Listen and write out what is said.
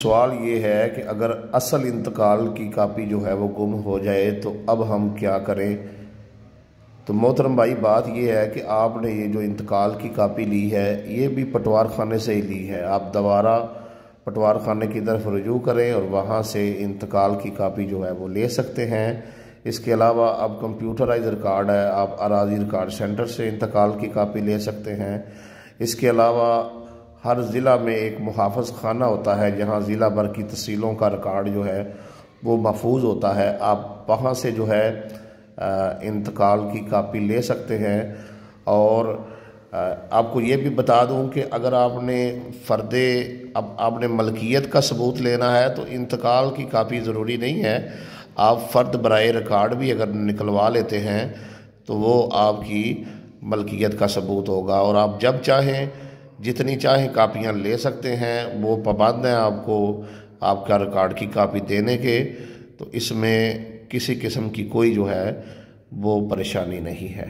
सवाल ये है कि अगर असल इंतकाल की कापी जो है वो गुम हो जाए तो अब हम क्या करें। तो मोहतरम भाई, बात ये है कि आपने ये जो इंतकाल की कापी ली है ये भी पटवार खाने से ही ली है। आप दोबारा पटवार खाने की तरफ रुजू करें और वहाँ से इंतकाल की कापी जो है वो ले सकते हैं। इसके अलावा अब कंप्यूटराइज रिकॉर्ड है, आप अराजी रिकॉर्ड सेंटर से इंतकाल की कापी ले सकते हैं। इसके अलावा हर ज़िला में एक मुहाफ़िज़ खाना होता है जहाँ ज़िला भर की तहसीलों का रिकॉर्ड जो है वो महफूज होता है। आप वहाँ से जो है इंतकाल की कापी ले सकते हैं। और आपको ये भी बता दूं कि अगर आपने अब आपने मलकियत का सबूत लेना है तो इंतकाल की कापी ज़रूरी नहीं है। आप फ़र्द बराए रिकॉर्ड भी अगर निकलवा लेते हैं तो वो आपकी मलकियत का सबूत होगा और आप जब चाहें जितनी चाहें कापियाँ ले सकते हैं। वो पाबंद हैं आपको आपका रिकॉर्ड की कापी देने के। तो इसमें किसी किस्म की कोई जो है वो परेशानी नहीं है।